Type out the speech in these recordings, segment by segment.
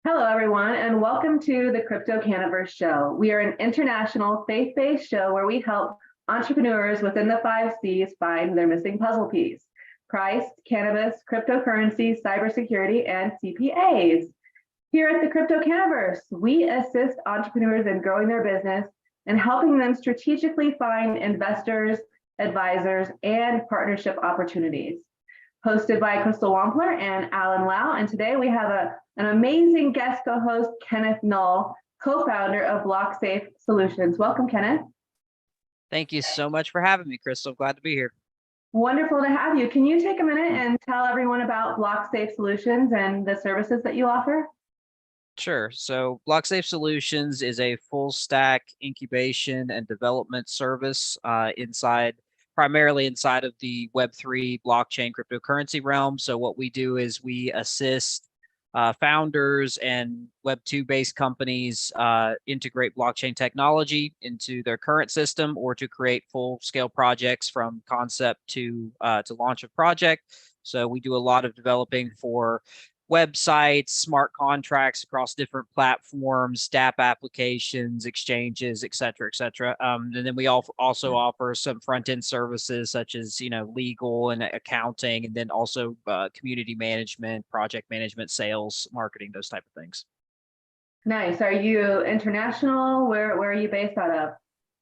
Hello, everyone, and welcome to the CryptoCannaVerse show. We are an international faith-based show where we help entrepreneurs within the 5 Cs find their missing puzzle piece: Christ, cannabis, cryptocurrency, cybersecurity, and CPAs. Here at the CryptoCannaVerse, we assist entrepreneurs in growing their business and helping them strategically find investors, advisors, and partnership opportunities. Hosted by Crystal Wampler and Alan Lau, and today we have an amazing guest co-host, Kenneth Null, co-founder of BlockSafe Solutions. Welcome, Kenneth. Thank you so much for having me, Crystal. Glad to be here. Wonderful to have you. Can you take a minute and tell everyone about BlockSafe Solutions and the services that you offer? Sure. So BlockSafe Solutions is a full stack incubation and development service primarily inside of the Web3 blockchain cryptocurrency realm. So what we do is we assist founders and Web2 based companies integrate blockchain technology into their current system or to create full scale projects from concept to launch a project. So we do a lot of developing for websites, smart contracts across different platforms, dApp applications, exchanges, et cetera, et cetera. And then we also offer some front end services such as, legal and accounting, and then also community management, project management, sales, marketing, those type of things. Nice. Are you international? Where are you based out of?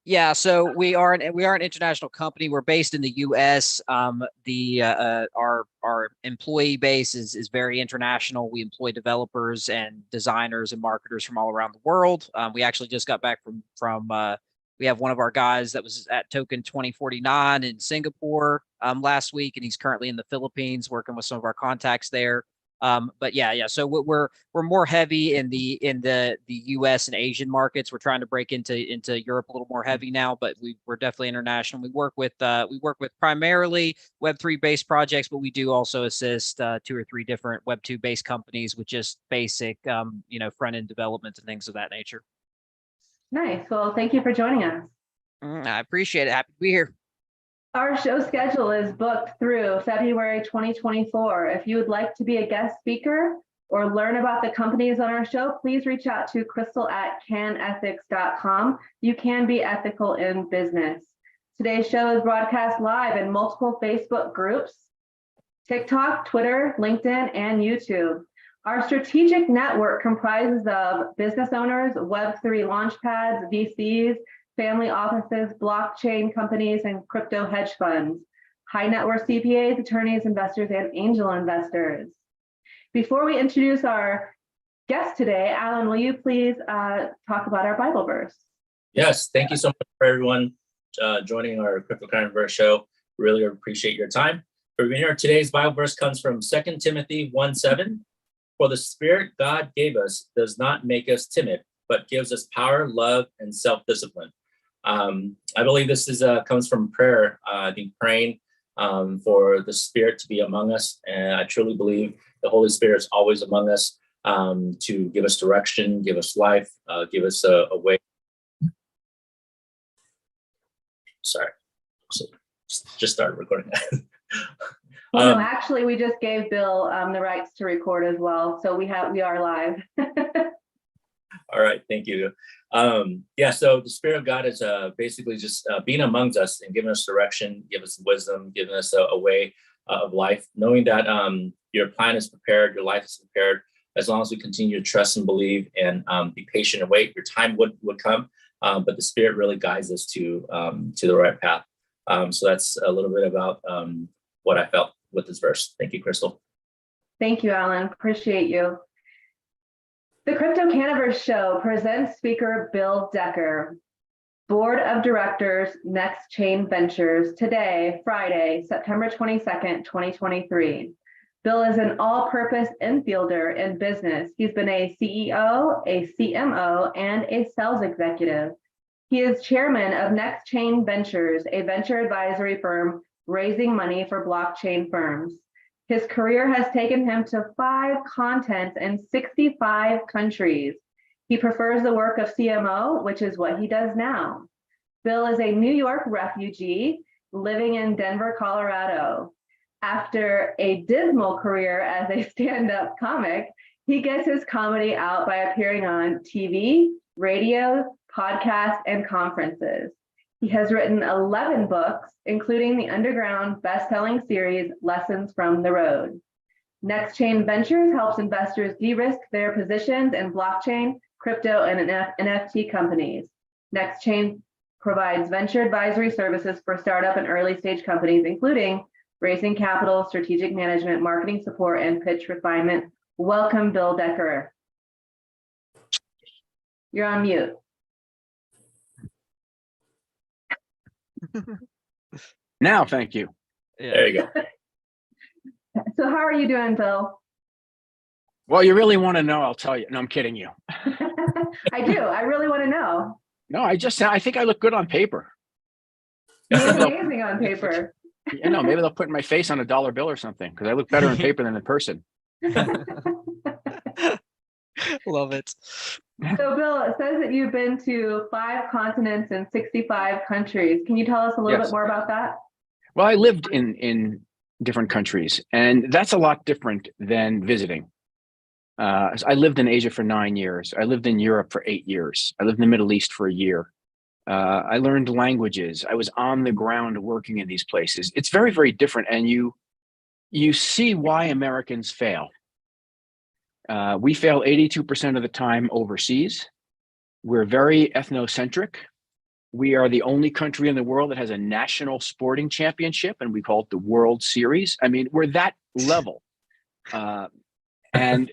Yeah, so we are an international company. We're based in the U.S. Our employee base is very international. We employ developers and designers and marketers from all around the world. We actually just got back from we have one of our guys that was at Token 2049 in Singapore last week, and he's currently in the Philippines working with some of our contacts there. But yeah. So we're more heavy in the U.S. and Asian markets. We're trying to break into Europe a little more heavy now, but we're definitely international. We work with primarily Web3 based projects, but we do also assist 2 or 3 different Web2 based companies with just basic front end development and things of that nature. Nice. Well, thank you for joining us. I appreciate it. Happy to be here. Our show schedule is booked through February 2024. If you would like to be a guest speaker or learn about the companies on our show, please reach out to crystal@canethics.com. You can be ethical in business. Today's show is broadcast live in multiple Facebook groups, TikTok, Twitter, LinkedIn, and YouTube. Our strategic network comprises of business owners, Web3 launchpads, VCs, family offices, blockchain companies, and crypto hedge funds, high net worth CPAs, attorneys, investors, and angel investors. Before we introduce our guest today, Alan, will you please talk about our Bible verse? Yes, thank you so much for everyone joining our CryptoCannaVerse show. Really appreciate your time. For here, today's Bible verse comes from 2 Timothy 1:7. For the Spirit God gave us does not make us timid, but gives us power, love, and self-discipline. I believe this comes from prayer. I think praying for the Spirit to be among us, and I truly believe the Holy Spirit is always among us to give us direction, give us life, give us a way. Sorry, so just started recording. No, actually, we just gave Bill the rights to record as well, so we are live. All right, thank you. So the Spirit of God is basically just being amongst us and giving us direction, giving us wisdom, giving us a way of life, knowing that your plan is prepared, your life is prepared. As long as we continue to trust and believe and be patient and wait, your time would come. But the Spirit really guides us to the right path. So that's a little bit about what I felt with this verse. Thank you, Crystal. Thank you, Alan. Appreciate you. The CryptoCannaVerse show presents speaker Bill Decker, Board of Directors, Next Chain Ventures, today, Friday, September 22nd, 2023. Bill is an all-purpose infielder in business. He's been a CEO, a CMO, and a sales executive. He is chairman of Next Chain Ventures, a venture advisory firm raising money for blockchain firms. His career has taken him to 5 continents and 65 countries. He prefers the work of CMO, which is what he does now. Bill is a New York refugee living in Denver, Colorado. After a dismal career as a stand-up comic, He gets his comedy out by appearing on TV, radio, podcasts, and conferences. He has written 11 books, including the underground best-selling series Lessons from the Road. Next Chain Ventures helps investors de-risk their positions in blockchain, crypto, and NFT companies. Next Chain provides venture advisory services for startup and early stage companies, including raising capital, strategic management, marketing support, and pitch refinement. Welcome, Bill Decker. You're on mute. Now, thank you. There you go. So how are you doing, Bill? Well, you really want to know, I'll tell you. No, I'm kidding you. I do. I really want to know. No, I think I look good on paper. You look amazing on paper. You know, maybe they'll put my face on a dollar bill or something because I look better in paper than in person. Love it. So, Bill, it says that you've been to 5 continents and 65 countries. Can you tell us a little Yes. bit more about that? Well, I lived in different countries, and that's a lot different than visiting. I lived in Asia for 9 years. I lived in Europe for 8 years. I lived in the Middle East for a year. I learned languages. I was on the ground working in these places. It's very, very different, and you see why Americans fail. We fail 82% of the time overseas. We're very ethnocentric. We are the only country in the world that has a national sporting championship, and we call it the World Series. I mean, we're that level. And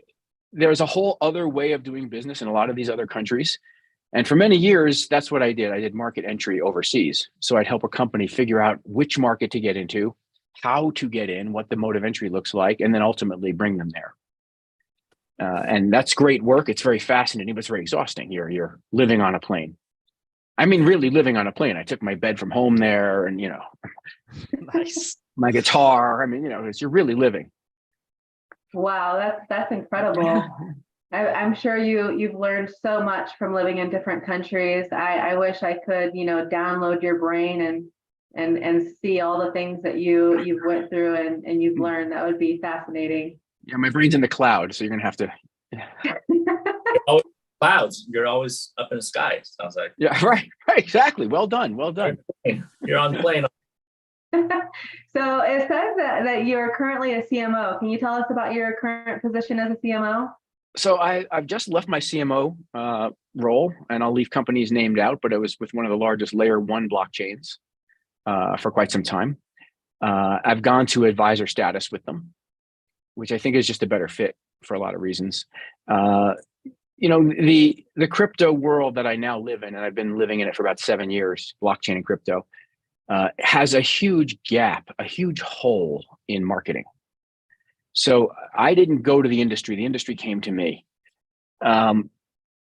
there's a whole other way of doing business in a lot of these other countries. And for many years, that's what I did. I did market entry overseas. So I'd help a company figure out which market to get into, how to get in, what the mode of entry looks like, and then ultimately bring them there. And that's great work. It's very fascinating, but it's very exhausting. You're living on a plane. I mean, really living on a plane. I took my bed from home there and, Nice. my guitar. I mean, you're really living. Wow, that's incredible. I'm sure you've learned so much from living in different countries. I wish I could, download your brain and see all the things that you've went through and you've learned. That would be fascinating. Yeah, my brain's in the cloud, so you're gonna have to. Clouds. You're always up in the sky. Sounds like. Yeah, right, exactly. Well done. You're on the plane. So it says that you're currently a CMO. Can you tell us about your current position as a CMO? So I've just left my CMO role, and I'll leave companies named out, but it was with one of the largest layer 1 blockchains for quite some time. I've gone to advisor status with them, which I think is just a better fit for a lot of reasons. The crypto world that I now live in, and I've been living in it for about 7 years, blockchain and crypto, has a huge gap, a huge hole in marketing. So I didn't go to the industry came to me.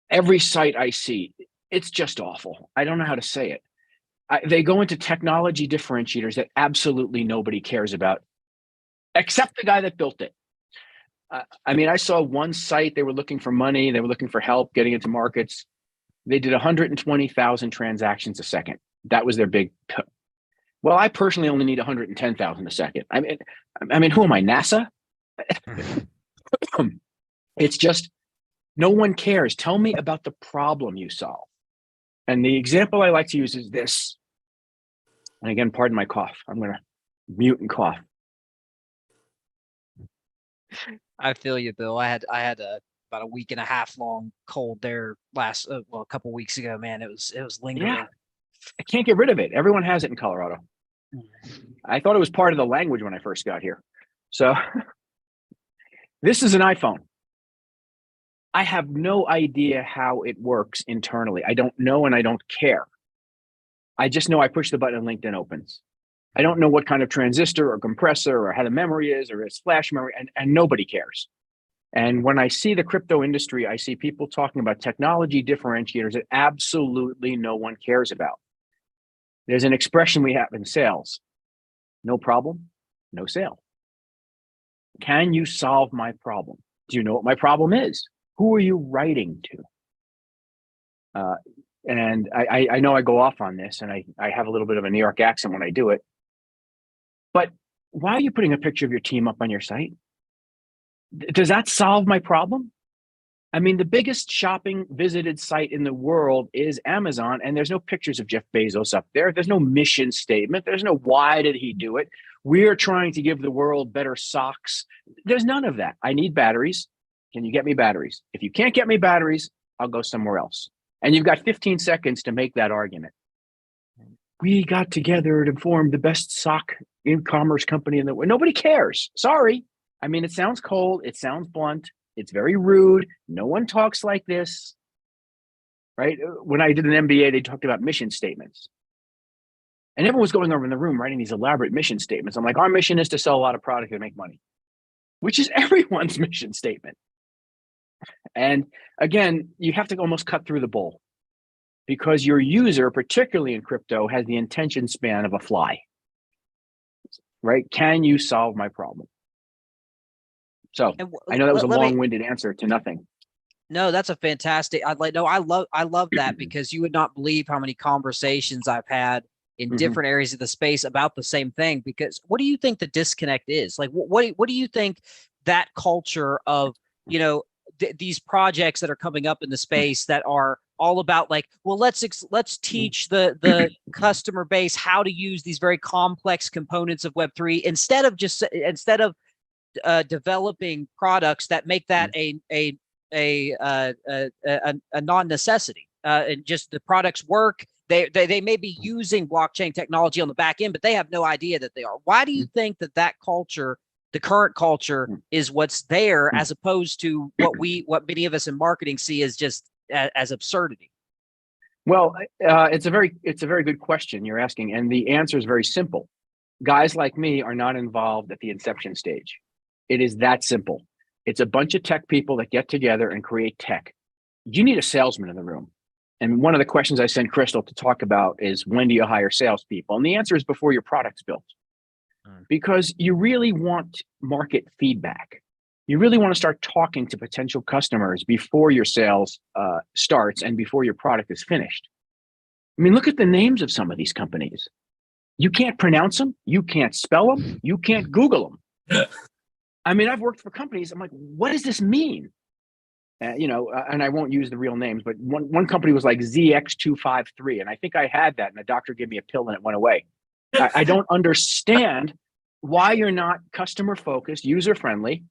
Every site I see, it's just awful. I don't know how to say it. They go into technology differentiators that absolutely nobody cares about, except the guy that built it. I saw one site, they were looking for money, they were looking for help getting into markets. They did 120,000 transactions a second. That was their big. Well, I personally only need 110,000 a second. I mean, who am I, NASA? It's just, no one cares. Tell me about the problem you solve. And the example I like to use is this. And again, pardon my cough. I'm going to mute and cough. I feel you, Bill. I had about a week and a half long cold there a couple weeks ago. Man, it was lingering. Yeah, I can't get rid of it. Everyone has it in Colorado. I thought it was part of the language when I first got here. So this is an iPhone. I have no idea how it works internally. I don't know, and I don't care. I just know I push the button and LinkedIn opens. I don't know what kind of transistor or compressor or how the memory is or its flash memory, and nobody cares. And when I see the crypto industry, I see people talking about technology differentiators that absolutely no one cares about. There's an expression we have in sales: no problem, no sale. Can you solve my problem? Do you know what my problem is? Who are you writing to? And I know I go off on this, and I have a little bit of a New York accent when I do it. But why are you putting a picture of your team up on your site? Does that solve my problem? I mean, the biggest shopping visited site in the world is Amazon, and there's no pictures of Jeff Bezos up there. There's no mission statement. There's no why did he do it. We're trying to give the world better socks. There's none of that. I need batteries. Can you get me batteries? If you can't get me batteries, I'll go somewhere else. And you've got 15 seconds to make that argument. We got together to form the best sock e-commerce company in the world. Nobody cares. Sorry. I mean, it sounds cold. It sounds blunt. It's very rude. No one talks like this, right? When I did an MBA, they talked about mission statements. And everyone was going over in the room writing these elaborate mission statements. I'm like, our mission is to sell a lot of product and make money, which is everyone's mission statement. And again, you have to almost cut through the bull because your user, particularly in crypto, has the attention span of a fly, right? Can you solve my problem? So I know that was a long-winded answer to nothing. No, that's a fantastic. I love that because you would not believe how many conversations I've had in different areas of the space about the same thing. Because what do you think the disconnect is? Like, what do you think that culture of, you know, these projects that are coming up in the space that are all about like, well, let's teach the customer base how to use these very complex components of Web3 instead of developing products that make that a non-necessity. And just the products work. They may be using blockchain technology on the back end, but they have no idea that they are. Why do you think that culture, the current culture, is what's there as opposed to what many of us in marketing see as just as absurdity? Well, it's a very good question you're asking, and the answer is very simple. Guys like me are not involved at the inception stage. It is that simple. It's a bunch of tech people that get together and create tech. You need a salesman in the room. And one of the questions I sent Crystal to talk about is, when do you hire salespeople? And the answer is before your product's built. Because you really want market feedback. You really want to start talking to potential customers before your sales starts and before your product is finished. I mean, look at the names of some of these companies. You can't pronounce them. You can't spell them. You can't Google them. I mean, I've worked for companies. I'm like, what does this mean? And I won't use the real names, but one company was like ZX253. And I think I had that, and the doctor gave me a pill and it went away. I don't understand why you're not customer focused, user friendly.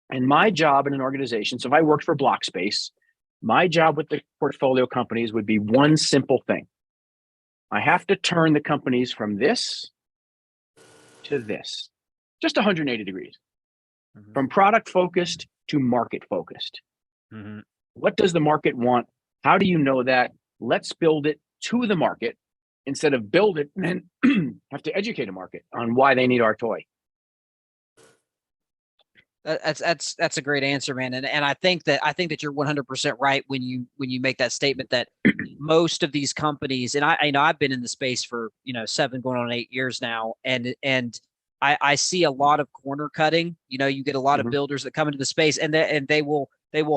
And my job in an organization, so if I worked for Blockspace, my job with the portfolio companies would be one simple thing. I have to turn the companies from this to this, just 180 degrees, from product focused to market focused. What does the market want? How do you know that? Let's build it to the market instead of build it and then have to educate a market on why they need our toy. That's a great answer, man. And I think that you're 100% right when you make that statement that most of these companies, and I know I've been in the space for 7 going on 8 years now, and I see a lot of corner cutting. You get a lot of builders that come into the space, and they will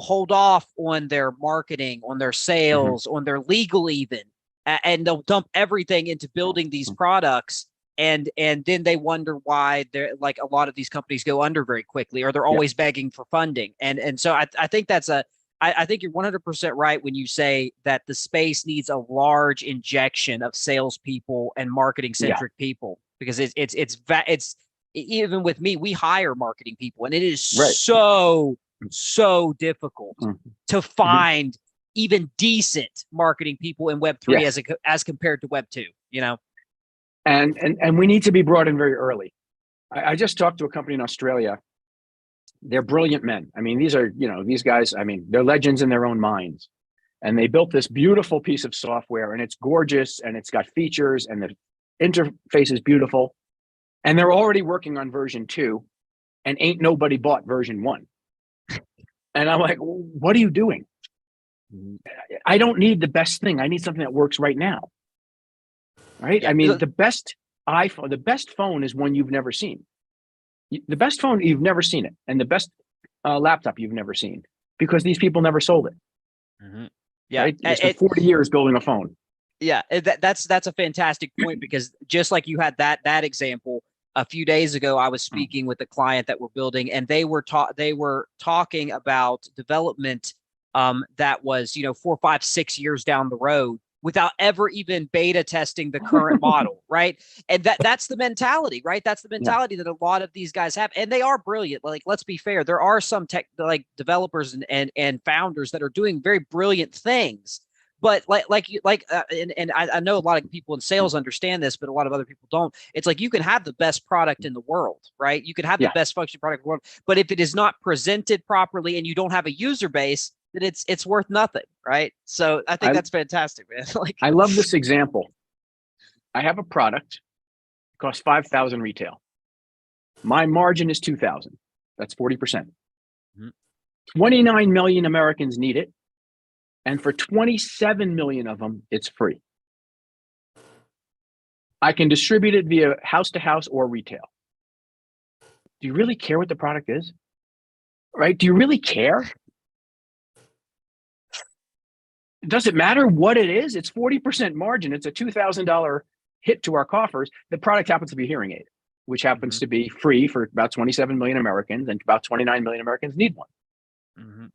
hold off on their marketing, on their sales, on their legal even, and they'll dump everything into building these products. And then they wonder why they're like a lot of these companies go under very quickly, or they're always begging for funding. And so I think I think you're 100% right when you say that the space needs a large injection of salespeople and marketing centric people, because it's even with me, we hire marketing people, and it is so difficult to find even decent marketing people in Web3 as compared to Web2, And we need to be brought in very early. I just talked to a company in Australia. They're brilliant men. I mean, these guys, I mean, they're legends in their own minds. And they built this beautiful piece of software, and it's gorgeous, and it's got features, and the interface is beautiful. And they're already working on version 2, and ain't nobody bought version 1. And I'm like, what are you doing? I don't need the best thing. I need something that works right now. Right? I mean, the best phone is one you've never seen. The best phone, you've never seen it. And the best laptop you've never seen, because these people never sold it. Yeah. Right? It's 40 years building a phone. Yeah. That's a fantastic point, because just like you had that example, a few days ago, I was speaking with a client that we're building, and they were talking about development that was, 4, 5, 6 years down the road without ever even beta testing the current model, right? And that's the mentality, right? That's the mentality that a lot of these guys have, and they are brilliant. Like, let's be fair, there are some tech developers and founders that are doing very brilliant things. But I know a lot of people in sales understand this, but a lot of other people don't. It's like you can have the best product in the world, right? You can have the best functioning product in the world, but if it is not presented properly and you don't have a user base, then it's worth nothing, right? So I think that's fantastic, man. I love this example. I have a product, it costs 5,000 retail. My margin is 2,000. That's 40%. 29 million Americans need it. And for 27 million of them, it's free. I can distribute it via house to house or retail. Do you really care what the product is? Right? Do you really care? Does it matter what it is? It's 40% margin. It's a $2,000 hit to our coffers. The product happens to be a hearing aid, which happens to be free for about 27 million Americans, and about 29 million Americans need one.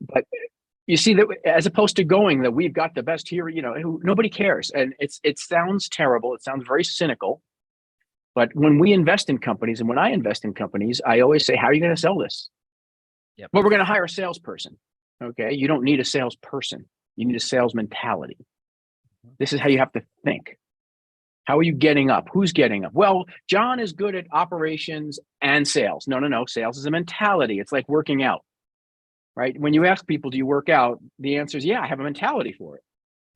But you see that, as opposed to going that we've got the best here, nobody cares. And it sounds terrible. It sounds very cynical. But when we invest in companies, and when I invest in companies, I always say, how are you going to sell this? Well, we're going to hire a salesperson. Okay. You don't need a salesperson. You need a sales mentality. This is how you have to think. How are you getting up? Who's getting up? Well, John is good at operations and sales. No. Sales is a mentality. It's like working out. Right? When you ask people, do you work out? The answer is, yeah, I have a mentality for it.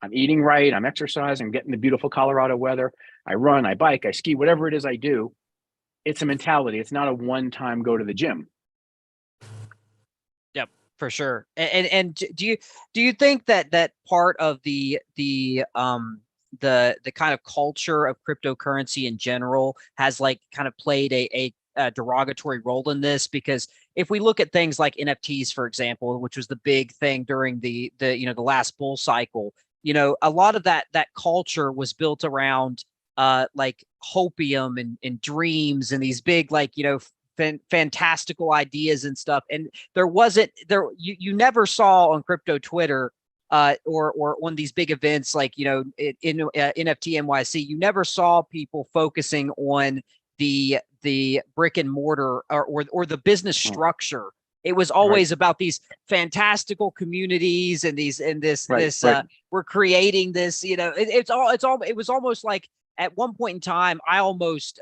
I'm eating right. I'm exercising. I'm getting the beautiful Colorado weather. I run, I bike, I ski, whatever it is I do. It's a mentality. It's not a one-time go to the gym. Yep, for sure. And do you think that part of the kind of culture of cryptocurrency in general has kind of played a derogatory role in this? Because if we look at things like NFTs, for example, which was the big thing during the last bull cycle, a lot of that culture was built around hopium and dreams and these big fantastical ideas and stuff. And you never saw on crypto Twitter or on these big events like in NFT NYC, you never saw people focusing on the brick and mortar or the business structure. It was always about these fantastical communities and we're creating this, it was almost like at one point in time, I almost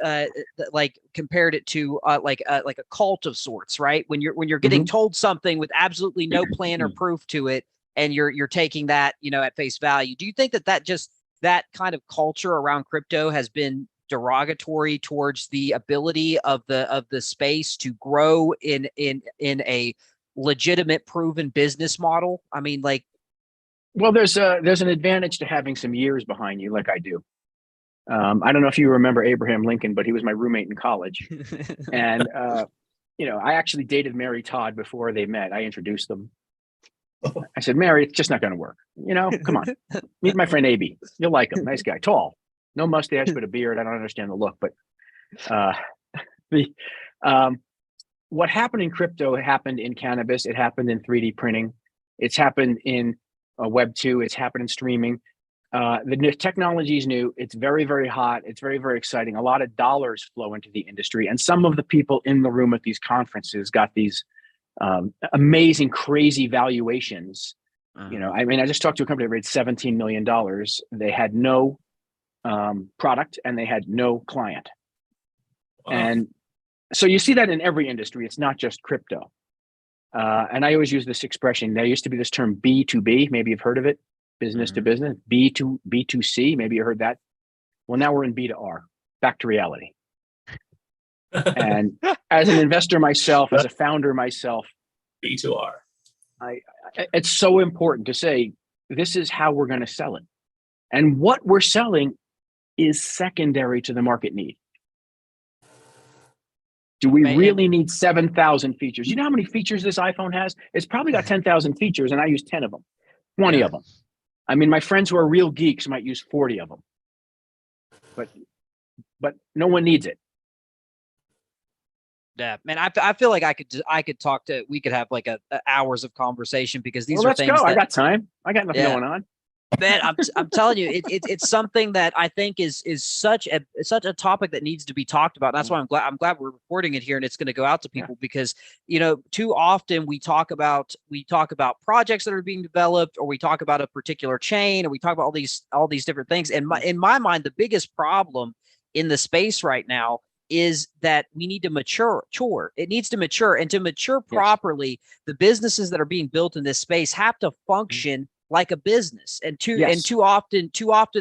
compared it to like a cult of sorts, right? When you're getting told something with absolutely no plan or proof to it, and you're taking that, at face value. Do you think that kind of culture around crypto has been derogatory towards the ability of the space to grow in a legitimate, proven business model? I mean, well, there's an advantage to having some years behind you, like I do. I don't know if you remember Abraham Lincoln, but he was my roommate in college, and I actually dated Mary Todd before they met. I introduced them. I said, Mary, it's just not going to work. Come on, meet my friend AB. You'll like him. Nice guy, tall. No mustache, but a beard. I don't understand the look, but what happened in crypto happened in cannabis. It happened in 3D printing. It's happened in Web 2. It's happened in streaming. The technology is new. It's very, very hot. It's very, very exciting. A lot of dollars flow into the industry. And some of the people in the room at these conferences got these amazing, crazy valuations. I just talked to a company that raised $17 million. They had no product and they had no client. Wow. And so you see that in every industry. It's not just crypto. And I always use this expression. There used to be this term B2B. Maybe you've heard of it. Business to business. B2C. Maybe you heard that. Well, now we're in B2R. Back to reality. And as an investor myself, as a founder myself, B2R. It's so important to say, this is how we're going to sell it. And what we're selling is secondary to the market need. Do we really need 7,000 features? You know how many features this iPhone has? It's probably got 10,000 features, and I use 10 of them, 20 of them. I mean, my friends who are real geeks might use 40 of them, but no one needs it. Yeah, man, I feel like I could talk to, we could have like a hours of conversation because these Well, are let's things go. I that, got time. I got nothing yeah, going on. man, I'm telling you, it's something that I think is such a topic that needs to be talked about. And that's why I'm glad we're recording it here and it's going to go out to people because, you know, too often we talk about projects that are being developed, or we talk about a particular chain, or we talk about all these different things. And in my mind, the biggest problem in the space right now is that we need to mature. It needs to mature, and to mature properly, the businesses that are being built in this space have to function like a business. And too often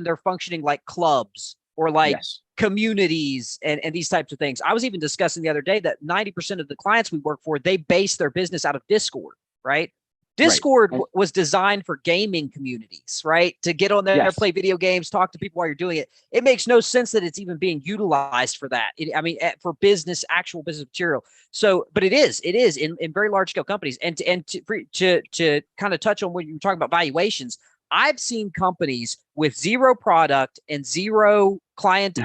they're functioning like clubs or like communities and these types of things. I was even discussing the other day that 90% of the clients we work for, they base their business out of Discord, right? Discord was designed for gaming communities, right? To get on there, play video games, talk to people while you're doing it. It makes no sense that it's even being utilized for that. I mean, for business, actual business material. So, but it is in very large scale companies. And to kind of touch on what you were talking about valuations, I've seen companies with zero product and zero client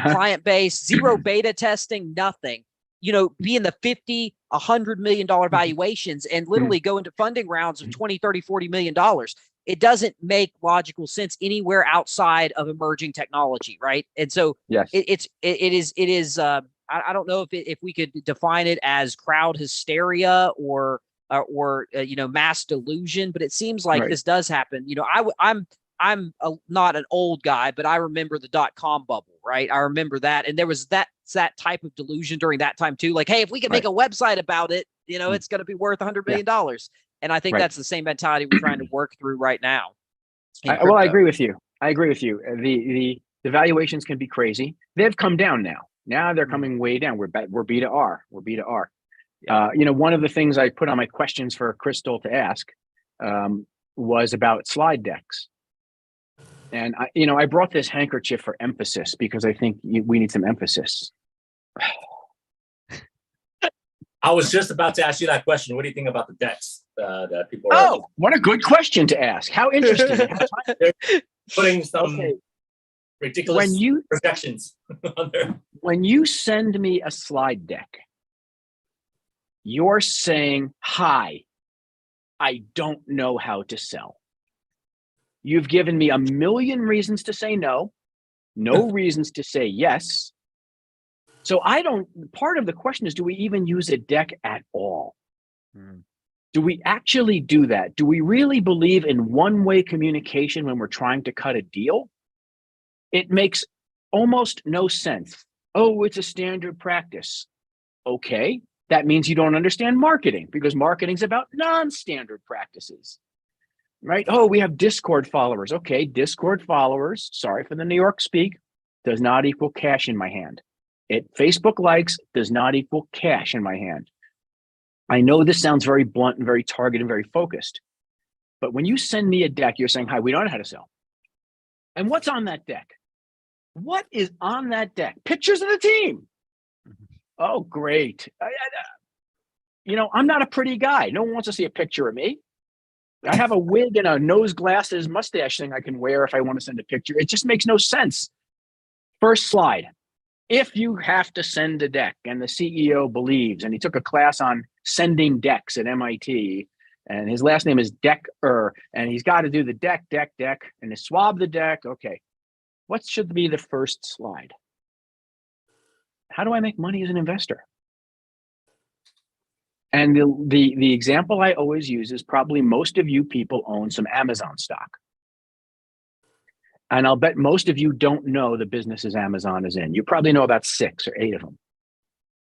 base, zero beta testing, nothing, you know, be in the $50-100 million valuations and literally go into funding rounds of $20, $30, $40 million. It doesn't make logical sense anywhere outside of emerging technology, right? And so it is. I don't know if we could define it as crowd hysteria or you know, mass delusion, but it seems like this does happen. You know, I'm not an old guy, but I remember the .com bubble, right? I remember that. And there was that type of delusion during that time too. Like, hey, if we can make a website about it, you know, it's going to be worth $100 million. And I think that's the same mentality we're trying to work through right now. Well, I agree with you. The valuations can be crazy. They've come down now. Now they're coming way down. We're B2R. We're B2R. You know, one of the things I put on my questions for Crystal to ask was about slide decks. And I brought this handkerchief for emphasis because I think we need some emphasis. I was just about to ask you that question. What do you think about the decks that people are? Oh, what a good question to ask. How interesting. They're putting some ridiculous projections on there. When you send me a slide deck, you're saying, hi, I don't know how to sell. You've given me a million reasons to say no reasons to say yes. So part of the question is, do we even use a deck at all? Do we actually do that? Do we really believe in one-way communication when we're trying to cut a deal? It makes almost no sense. Oh, it's a standard practice. Okay, that means you don't understand marketing because marketing's about non-standard practices. Right? Oh, we have Discord followers. Okay, Discord followers, sorry for the New York speak, does not equal cash in my hand. Facebook likes does not equal cash in my hand. I know this sounds very blunt and very targeted and very focused, but when you send me a deck, you're saying, hi, we don't know how to sell. And what's on that deck? What is on that deck? Pictures of the team. Oh, great. You know, I'm not a pretty guy. No one wants to see a picture of me. I have a wig and a nose glasses mustache thing I can wear if I want to send a picture. It just makes no sense. First slide. If you have to send a deck and the CEO believes, and he took a class on sending decks at MIT, and his last name is Decker, and he's got to do the deck, and swab the deck. Okay. What should be the first slide? How do I make money as an investor? And the example I always use is probably most of you people own some Amazon stock. And I'll bet most of you don't know the businesses Amazon is in. You probably know about 6 or 8 of them,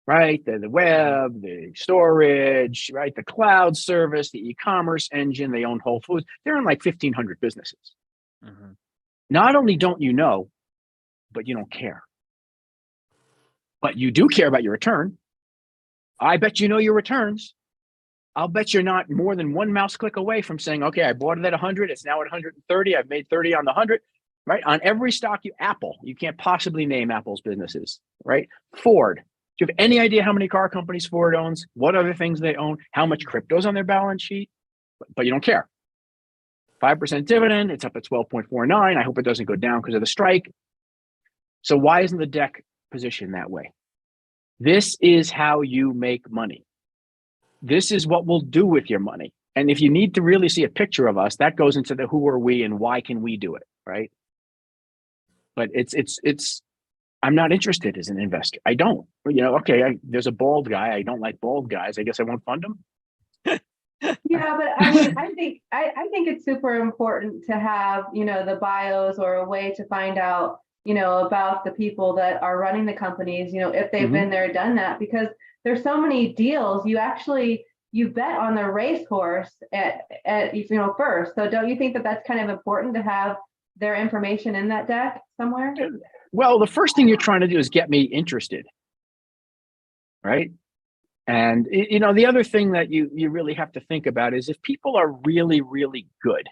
right? The web, the storage, right? The cloud service, the e-commerce engine, they own Whole Foods. They're in like 1,500 businesses. Not only don't you know, but you don't care. But you do care about your return. I bet you know your returns. I'll bet you're not more than one mouse click away from saying, okay, I bought it at 100. It's now at 130. I've made 30 on the 100, right? On every stock, Apple, you can't possibly name Apple's businesses, right? Ford. Do you have any idea how many car companies Ford owns? What other things they own? How much crypto's on their balance sheet? But you don't care. 5% dividend. It's up at 12.49. I hope it doesn't go down because of the strike. So why isn't the deck positioned that way? This is how you make money. This is what we'll do with your money. And if you need to really see a picture of us, that goes into the who are we and why can we do it, right? But I'm not interested as an investor. I don't. Okay, there's a bald guy. I don't like bald guys. I guess I won't fund him. Yeah, but I mean, I think it's super important to have, the bios or a way to find out, about the people that are running the companies, if they've been there, done that, because there's so many deals. You bet on the racehorse at first. So don't you think that that's kind of important to have their information in that deck somewhere? Well, the first thing you're trying to do is get me interested, right? And the other thing that you really have to think about is if people are really, really good,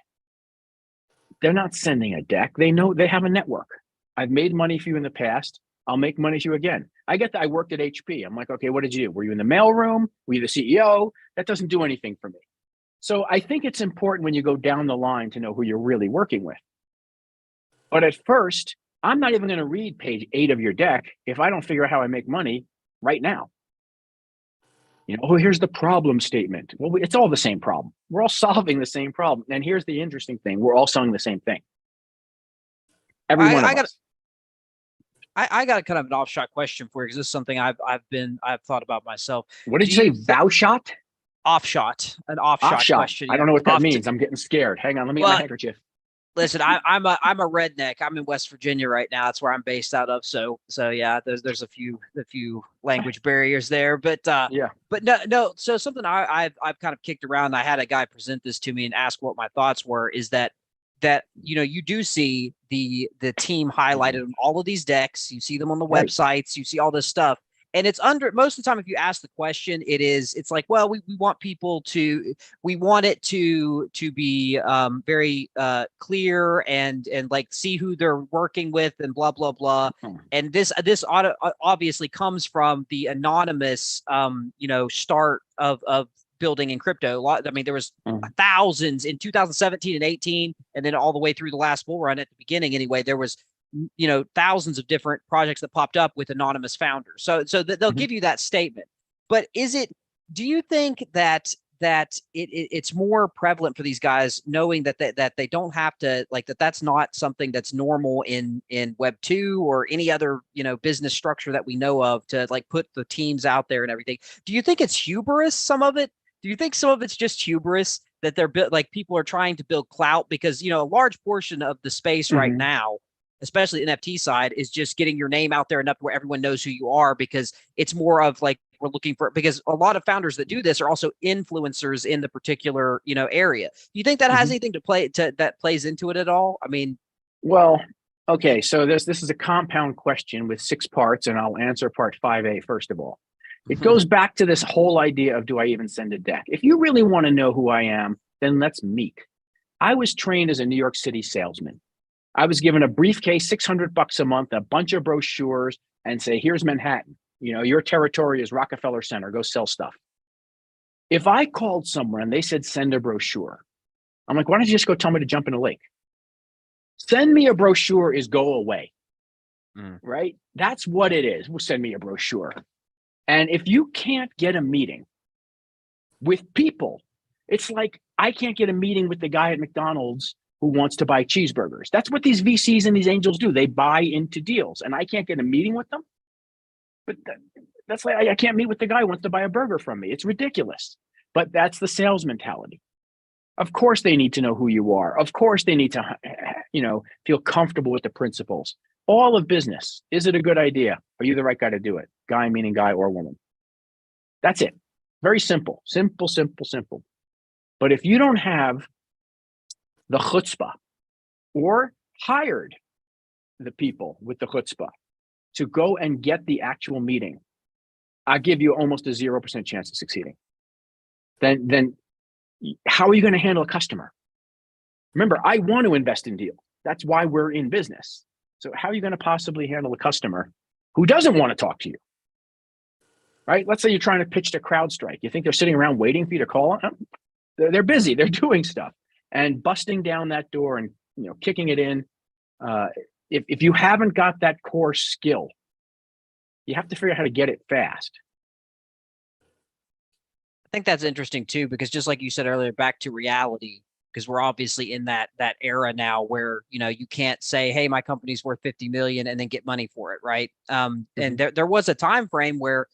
they're not sending a deck. They know they have a network. I've made money for you in the past. I'll make money for you again. I worked at HP. I'm like, okay, what did you do? Were you in the mailroom? Were you the CEO? That doesn't do anything for me. So I think it's important when you go down the line to know who you're really working with. But at first, I'm not even going to read page 8 of your deck if I don't figure out how I make money right now. Here's the problem statement. Well, it's all the same problem. We're all solving the same problem. And here's the interesting thing. We're all selling the same thing. Every one of us. I got kind of an off-shot question for you, because this is something I've thought about myself. What did you say? Thou shot? Off-shot. An off-shot question. I don't know what that means. I'm getting scared. Hang on. Let me get my handkerchief. Listen, I'm a redneck. I'm in West Virginia right now. That's where I'm based out of. So yeah, there's a few language barriers there, but yeah. But no. So something I've kind of kicked around. I had a guy present this to me and ask what my thoughts were. Is that you do see the team highlighted on all of these decks. You see them on the websites. You see all this stuff. And it's most of the time, if you ask the question, it's like, well, we want it to be very clear and like see who they're working with and blah, blah, blah. And this obviously comes from the anonymous, start of building in crypto. There was thousands in 2017 and 18, and then all the way through the last bull run at the beginning. Anyway, there was thousands of different projects that popped up with anonymous founders. So they'll give you that statement. But do you think that it's more prevalent for these guys knowing that they don't have to, like, that's not something that's normal in Web 2 or any other, business structure that we know of, to like put the teams out there and everything? Do you think it's hubris, some of it? Do you think some of it's just hubris that like people are trying to build clout? Because, a large portion of the space right now, especially the NFT side, is just getting your name out there enough where everyone knows who you are, because it's more of like, we're looking for, because a lot of founders that do this are also influencers in the particular, area. Do you think that has anything that plays into it at all? I mean, well, okay. So this is a compound question with 6 parts, and I'll answer part 5A first of all. It goes back to this whole idea of, do I even send a deck? If you really want to know who I am, then let's meet. I was trained as a New York City salesman. I was given a briefcase, $600 a month, a bunch of brochures, and say, here's Manhattan. Your territory is Rockefeller Center. Go sell stuff. If I called somewhere and they said, send a brochure, I'm like, why don't you just go tell me to jump in a lake? Send me a brochure is go away, right? That's what it is. Well, send me a brochure. And if you can't get a meeting with people, it's like, I can't get a meeting with the guy at McDonald's who wants to buy cheeseburgers. That's what these VCs and these angels do. They buy into deals, and I can't get a meeting with them. But that's like, I can't meet with the guy who wants to buy a burger from me. It's ridiculous. But that's the sales mentality. Of course, they need to know who you are. Of course, they need to, feel comfortable with the principles. All of business. Is it a good idea? Are you the right guy to do it? Guy meaning guy or woman. That's it. Very simple. Simple, simple, simple. But if you don't have the chutzpah, or hired the people with the chutzpah to go and get the actual meeting, I give you almost a 0% chance of succeeding. Then how are you going to handle a customer? Remember, I want to invest in deals. That's why we're in business. So how are you going to possibly handle a customer who doesn't want to talk to you? Right? Let's say you're trying to pitch to CrowdStrike. You think they're sitting around waiting for you to call? They're busy. They're doing stuff. And busting down that door and kicking it in. If you haven't got that core skill You have to figure out how to get it fast. I think that's interesting too, because just like you said earlier, back to reality, because we're obviously in that era now where, you know, you can't say, hey, my company's worth 50 million and then get money for it, right? And there was a time frame where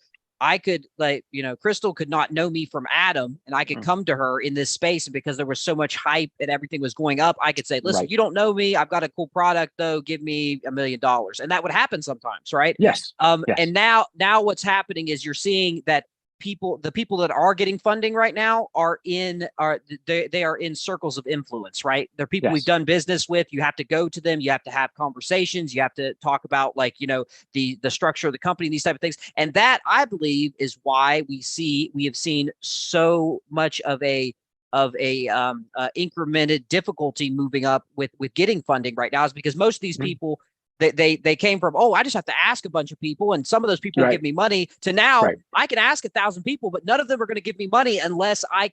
I could, like, you know, Crystal could not know me from Adam, and I could come to her in this space, and because there was so much hype and everything was going up, I could say, listen, you don't know me, I've got a cool product though, give me $1 million. And that would happen sometimes, right? Yes. And now what's happening is you're seeing that the people that are getting funding right now they are in circles of influence, right? They're people we've done business with. You have to go to them, you have to have conversations, you have to talk about, like, you know, the structure of the company, these type of things. And that, I believe, is why we have seen so much of a incremented difficulty moving up with getting funding right now, is because most of these people, they came from, oh, I just have to ask a bunch of people, and some of those people will give me money, to now I can ask 1,000 people, but none of them are going to give me money unless I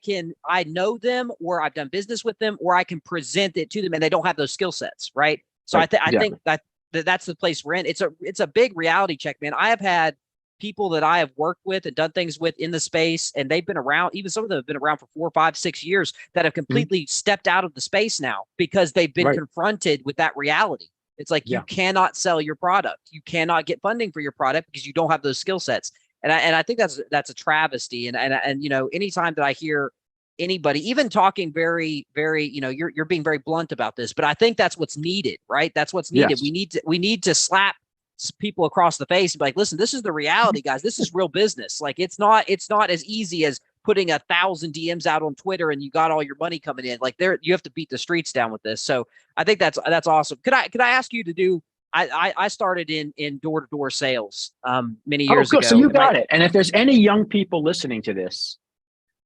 know them, or I've done business with them, or I can present it to them, and they don't have those skill sets, right? So I think that's the place we're in. It's a big reality check, man. I have had people that I have worked with and done things with in the space, and they've been around, even some of them have been around for 4, 5, 6 years, that have completely stepped out of the space now because they've been confronted with that reality. It's like, you cannot sell your product. You cannot get funding for your product because you don't have those skill sets. And I think that's a travesty. And you know, anytime that I hear anybody even talking very, very, you know, you're being very blunt about this, but I think that's what's needed, right? That's what's needed. We need to slap people across the face and be like, listen, this is the reality, guys. This is real business. Like, it's not as easy as putting 1,000 DMs out on Twitter and you got all your money coming in. Like, you have to beat the streets down with this. So I think that's awesome. Could I ask you to do, I started in door-to-door sales many years ago. So you got it. And if there's any young people listening to this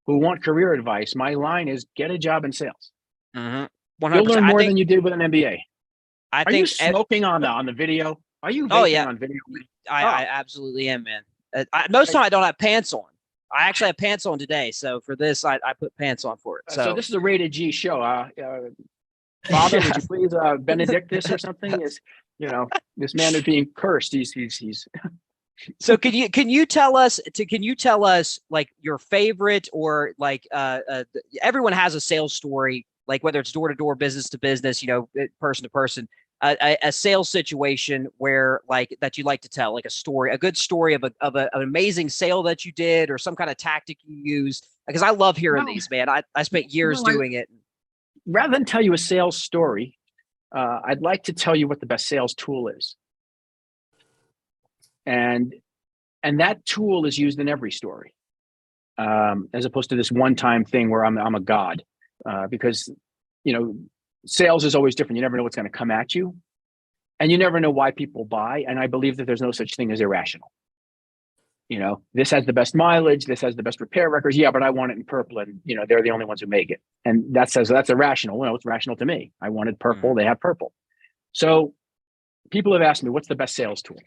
who want career advice, my line is get a job in sales. 100%. You'll learn more than you did with an MBA. Are you smoking on the video? Are you vaping on video? I absolutely am, man. Most of the time I don't have pants on. I actually have pants on today. So for this, I put pants on for it. So this is a rated G show. Father, would you please benedict this or something? Is, you know, this man is being cursed. He's So can you tell us like your favorite, or like everyone has a sales story, like whether it's door to door, business to business, you know, person to person, a sales situation where, like, that you like to tell, like a good story of an amazing sale that you did, or some kind of tactic you used, because I love hearing these, man. I spent years doing it. Rather than tell you a sales story, I'd like to tell you what the best sales tool is. And that tool is used in every story, as opposed to this one-time thing where I'm a god, because, you know, sales is always different. You never know what's going to come at you, and you never know why people buy. And I believe that there's no such thing as irrational. You know, this has the best mileage, this has the best repair records. Yeah, but I want it in purple, and, you know, they're the only ones who make it. And that says that's irrational. Well, it's rational to me. I wanted purple, they have purple. So people have asked me, what's the best sales tool?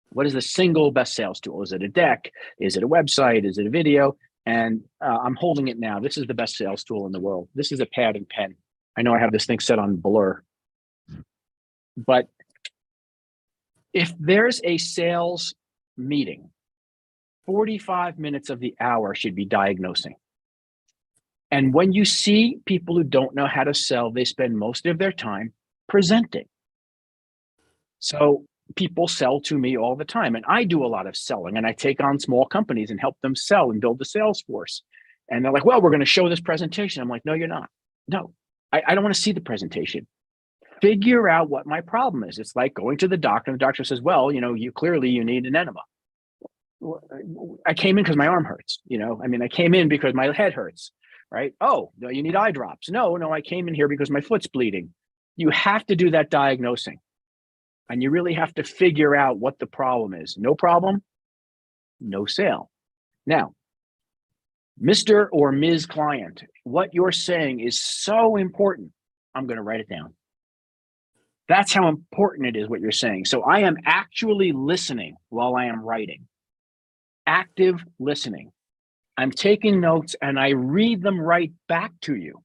What is the single best sales tool? Is it a deck? Is it a website? Is it a video? And I'm holding it now. This is the best sales tool in the world. This is a pad and pen. I know I have this thing set on blur, but if there's a sales meeting, 45 minutes of the hour should be diagnosing. And when you see people who don't know how to sell, they spend most of their time presenting. So people sell to me all the time, and I do a lot of selling, and I take on small companies and help them sell and build a sales force. And they're like, well, we're going to show this presentation. I'm like, no, you're not. No, I don't want to see the presentation. Figure out what my problem is. It's like going to the doctor, and the doctor says, well, you know, you need an enema. I came in because my arm hurts. You know, I mean, I came in because my head hurts, right? Oh, no, you need eye drops. No, I came in here because my foot's bleeding. You have to do that diagnosing. And you really have to figure out what the problem is. No problem, no sale. Now, Mr. or Ms. Client, what you're saying is so important. I'm going to write it down. That's how important it is what you're saying. So I am actually listening while I am writing. Active listening. I'm taking notes and I read them right back to you.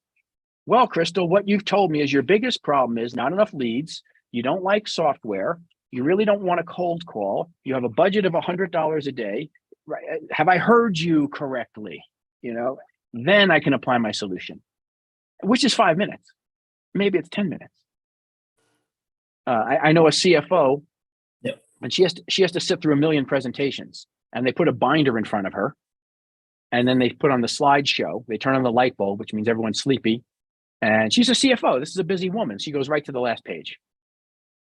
Well, Crystal, what you've told me is your biggest problem is not enough leads. You don't like software. You really don't want a cold call. You have a budget of $100 a day. Right? Have I heard you correctly? You know, then I can apply my solution, which is 5 minutes. Maybe it's 10 minutes. I know a CFO, Yep. and she has to sit through a million presentations, and they put a binder in front of her, and then they put on the slideshow. They turn on the light bulb, which means everyone's sleepy. And she's a CFO. This is a busy woman. She goes right to the last page.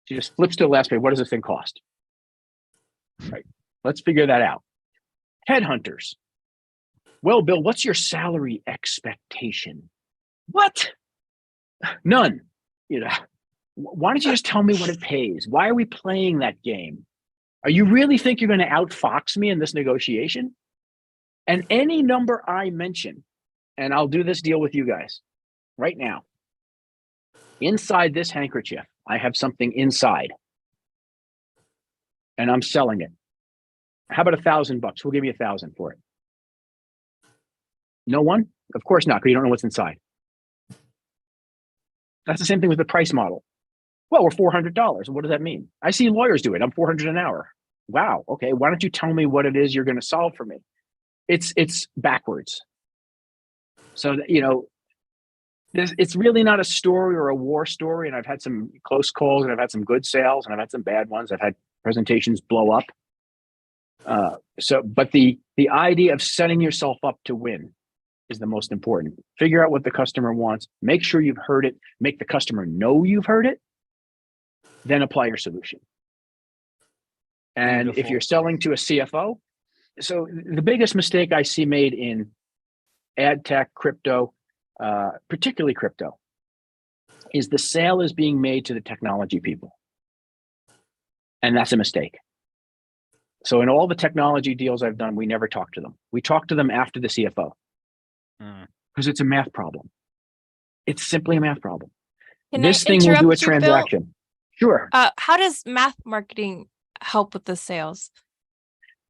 She just flips to the last page. What does this thing cost? Right. Let's figure that out. Headhunters. Well, Bill, what's your salary expectation? What? None. You know, why don't you just tell me what it pays? Why are we playing that game? Are you really think you're going to outfox me in this negotiation? And any number I mention, and I'll do this deal with you guys right now. Inside this handkerchief, I have something inside, and I'm selling it. How about $1,000? We'll give you 1,000 for it. No one? Of course not, because you don't know what's inside. That's the same thing with the price model. Well, we're $400. What does that mean? I see lawyers do it. I'm $400 an hour. Wow. Okay. Why don't you tell me what it is you're going to solve for me? It's backwards. So, you know, it's really not a story or a war story. And I've had some close calls, and I've had some good sales, and I've had some bad ones. I've had presentations blow up. But the idea of setting yourself up to win is the most important. Figure out what the customer wants. Make sure you've heard it. Make the customer know you've heard it. Then apply your solution. And Beautiful. if you're selling to a CFO, so the biggest mistake I see made in ad tech, crypto, particularly crypto, is the sale is being made to the technology people. And that's a mistake. So in all the technology deals I've done, we never talk to them. We talk to them after the CFO because it's a math problem. It's simply a math problem. This thing will do a transaction. Sure. How does math marketing help with the sales?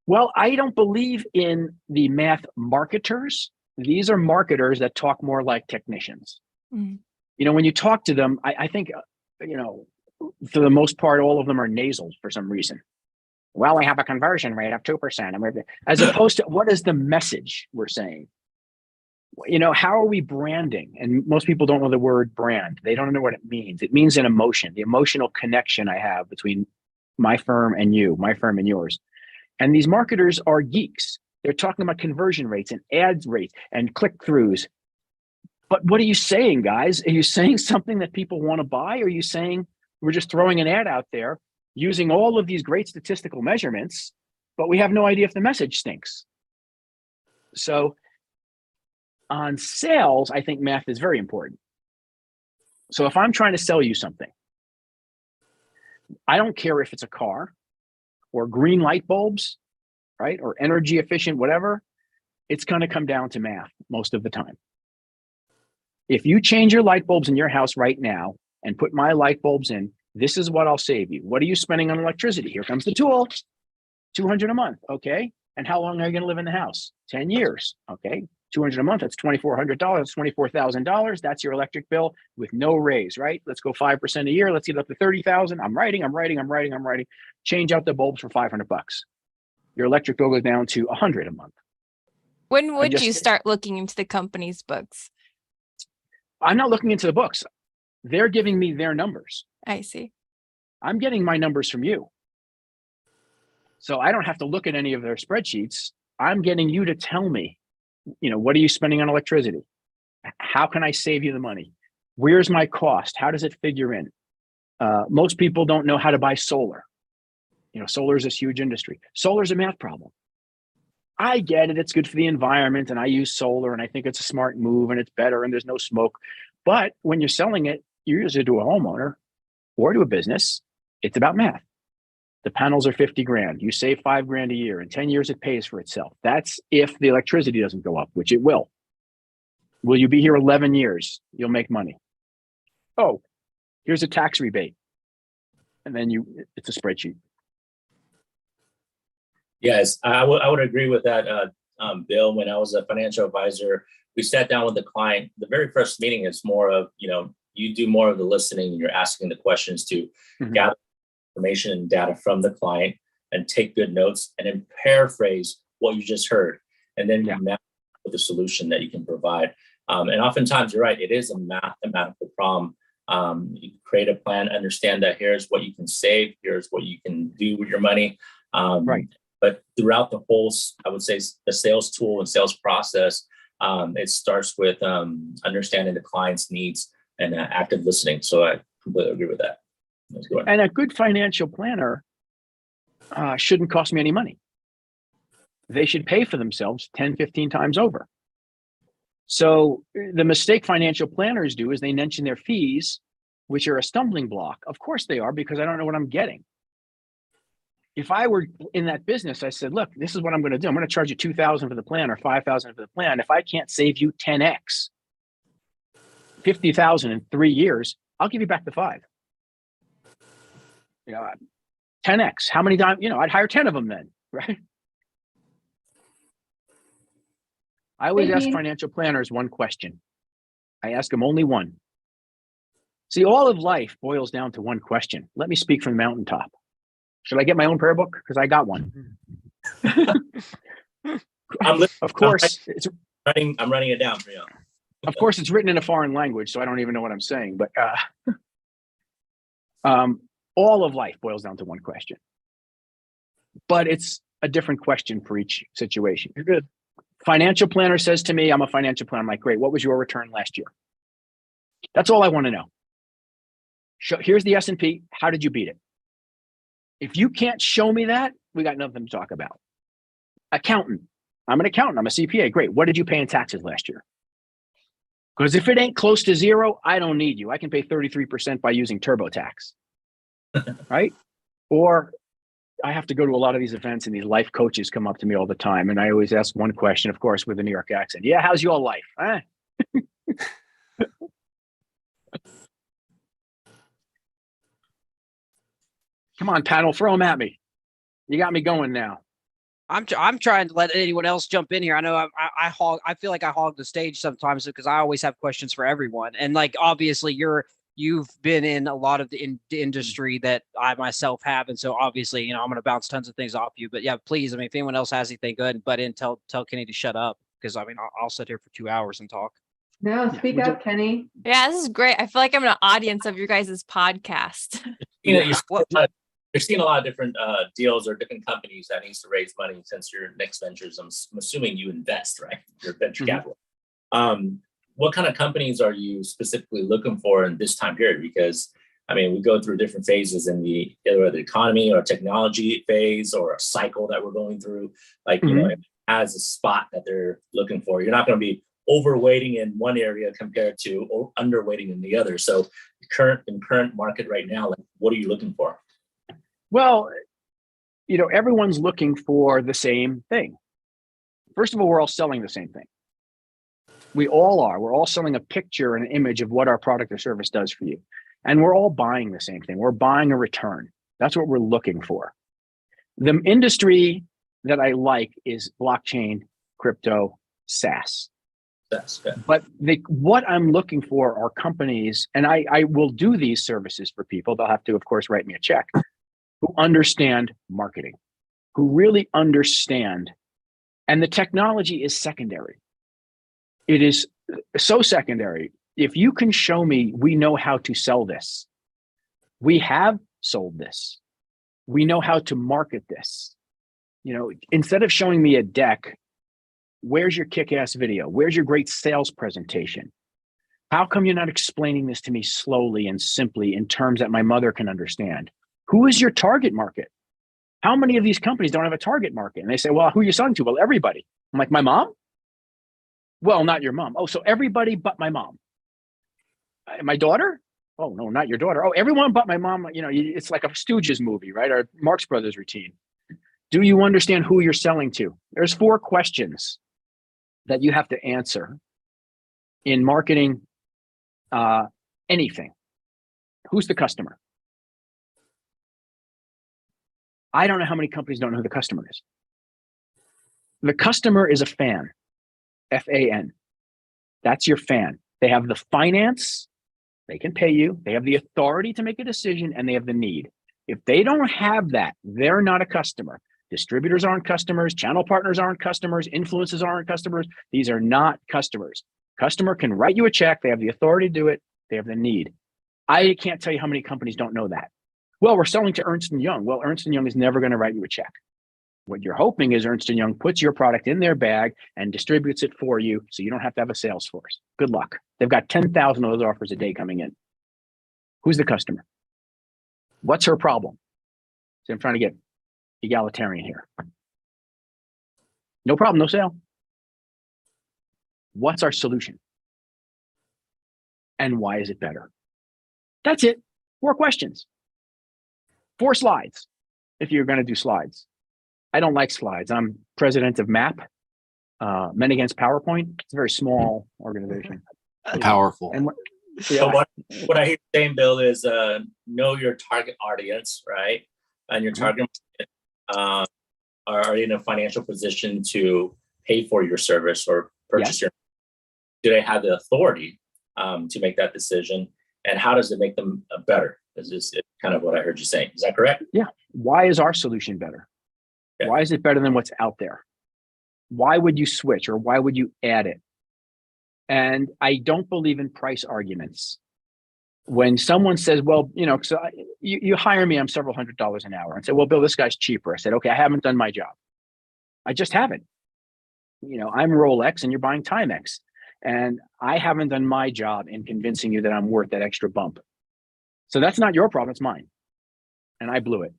Well, I don't believe in the math marketers. These are marketers that talk more like technicians. You know, when you talk to them, I think, you know, for the most part, all of them are nasal for some reason. Well, we have a conversion rate of 2%. And as opposed to what is the message we're saying? You know, how are we branding? And most people don't know the word brand. They don't know what it means. It means an emotion, the emotional connection I have between my firm and you, my firm and yours. And these marketers are geeks. They're talking about conversion rates and ads rates and click-throughs. But what are you saying, guys? Are you saying something that people want to buy? Or are you saying we're just throwing an ad out there using all of these great statistical measurements, but we have no idea if the message stinks? So on sales, I think math is very important. So if I'm trying to sell you something, I don't care if it's a car or green light bulbs, right? Or energy efficient, whatever, it's going to come down to math most of the time. If you change your light bulbs in your house right now and put my light bulbs in, this is what I'll save you. What are you spending on electricity? Here comes the tool, $200 a month. Okay. And how long are you going to live in the house? 10 years. Okay. $200 a month. That's $2,400. $24,000. That's your electric bill with no raise, right? Let's go 5% a year. Let's get up to 30,000. I'm writing. Change out the bulbs for $500. Your electric bill goes down to $100 a month. When would you start looking into the company's books? I'm not looking into the books. They're giving me their numbers. I see. I'm getting my numbers from you. So I don't have to look at any of their spreadsheets. I'm getting you to tell me, you know, what are you spending on electricity? How can I save you the money? Where's my cost? How does it figure in? Most people don't know how to buy solar. You know, solar is this huge industry. Solar is a math problem. I get it. It's good for the environment, and I use solar, and I think it's a smart move, and it's better, and there's no smoke. But when you're selling it, you're usually to a homeowner or to a business. It's about math. The panels are 50 grand. You save 5 grand a year. In 10 years, it pays for itself. That's if the electricity doesn't go up, which it will. Will you be here 11 years? You'll make money. Oh, here's a tax rebate. And then it's a spreadsheet. Yes, I would agree with that, Bill. When I was a financial advisor, we sat down with the client. The very first meeting is more of, you know, you do more of the listening and you're asking the questions to gather information and data from the client and take good notes and then paraphrase what you just heard. And then you map with the solution that you can provide. And oftentimes you're right, it is a mathematical problem. You create a plan, understand that here's what you can save, here's what you can do with your money. Right. But throughout the whole, I would say, the sales tool and sales process, it starts with understanding the client's needs and active listening. So I completely agree with that. That's good. And a good financial planner shouldn't cost me any money. They should pay for themselves 10, 15 times over. So the mistake financial planners do is they mention their fees, which are a stumbling block. Of course they are, because I don't know what I'm getting. If I were in that business, I said, look, this is what I'm going to do. I'm going to charge you $2,000 for the plan or $5,000 for the plan. If I can't save you 10x, $50,000 in 3 years, I'll give you back the 5. 10x. How many times? I'd hire 10 of them then, right? I always ask financial planners one question. I ask them only one. See, all of life boils down to one question. Let me speak from the mountaintop. Should I get my own prayer book? Because I got one. Of course, I'm writing it down for you. Of course, it's written in a foreign language, so I don't even know what I'm saying. But all of life boils down to one question. But it's a different question for each situation. You're good. Financial planner says to me, I'm a financial planner. I'm like, great. What was your return last year? That's all I want to know. Here's the S&P. How did you beat it? If you can't show me that, we got nothing to talk about. Accountant. I'm an accountant. I'm a CPA. Great. What did you pay in taxes last year? Because if it ain't close to 0, I don't need you. I can pay 33% by using TurboTax. Right? Or I have to go to a lot of these events and these life coaches come up to me all the time. And I always ask one question, of course, with a New York accent. Yeah, how's your life? Come on, panel, throw them at me. You got me going now. I'm trying to let anyone else jump in here. I know I feel like I hog the stage sometimes because I always have questions for everyone. And like, obviously you've been in a lot of the industry that I myself have. And so obviously, I'm going to bounce tons of things off you, but yeah, please. I mean, if anyone else has anything, go ahead and butt in, tell Kenny to shut up. Because I mean, I'll sit here for 2 hours and talk. No, speak up, Kenny. Yeah, this is great. I feel like I'm an audience of your guys' podcast. You're seeing a lot of different deals or different companies that needs to raise money since your next ventures. I'm assuming you invest, right? Your venture capital. What kind of companies are you specifically looking for in this time period? Because I mean, we go through different phases in either the economy or technology phase or a cycle that we're going through. Like, it has a spot that they're looking for. You're not going to be overweighting in one area compared to or underweighting in the other. So current market right now, like, what are you looking for? Well, everyone's looking for the same thing. First of all, we're all selling the same thing. We all are. We're all selling a picture and an image of what our product or service does for you. And we're all buying the same thing. We're buying a return. That's what we're looking for. The industry that I like is blockchain, crypto, SaaS. That's good. But what I'm looking for are companies, and I will do these services for people. They'll have to, of course, write me a check, who understand marketing, who really understand. And the technology is secondary. It is so secondary. If you can show me, we know how to sell this. We have sold this. We know how to market this. Instead of showing me a deck, where's your kick-ass video? Where's your great sales presentation? How come you're not explaining this to me slowly and simply in terms that my mother can understand? Who is your target market? How many of these companies don't have a target market? And they say, well, who are you selling to? Well, everybody. I'm like, my mom? Well, not your mom. Oh, so everybody but my mom. My daughter? Oh, no, not your daughter. Oh, everyone but my mom. It's like a Stooges movie, right? Or Marx Brothers routine. Do you understand who you're selling to? There's 4 questions that you have to answer in marketing anything. Who's the customer? I don't know how many companies don't know who the customer is. The customer is a fan, F-A-N. That's your fan. They have the finance, they can pay you, they have the authority to make a decision, and they have the need. If they don't have that, they're not a customer. Distributors aren't customers. Channel partners aren't customers. Influencers aren't customers. These are not customers. Customer can write you a check. They have the authority to do it. They have the need. I can't tell you how many companies don't know that. Well, we're selling to Ernst & Young. Well, Ernst & Young is never going to write you a check. What you're hoping is Ernst & Young puts your product in their bag and distributes it for you so you don't have to have a sales force. Good luck. They've got 10,000 of those offers a day coming in. Who's the customer? What's her problem? See, I'm trying to get egalitarian here. No problem, no sale. What's our solution? And why is it better? That's it. 4 questions. 4 slides, if you're going to do slides. I don't like slides. I'm president of MAP, Men Against PowerPoint. It's a very small organization. Powerful. And So what I hear you saying, Bill, is know your target audience, right? And your target are in a financial position to pay for your service or purchase your. Do they have the authority to make that decision? And how does it make them better? This is kind of what I heard you saying. Is that correct? Yeah. Why is our solution better? Yeah. Why is it better than what's out there? Why would you switch or why would you add it? And I don't believe in price arguments. When someone says, well, you know, so you hire me, I'm several $100s an hour, and say, well, Bill, this guy's cheaper. I said, okay, I haven't done my job. I just haven't. You know, I'm Rolex and you're buying Timex. And I haven't done my job in convincing you that I'm worth that extra bump. So that's not your problem, it's mine. And I blew it.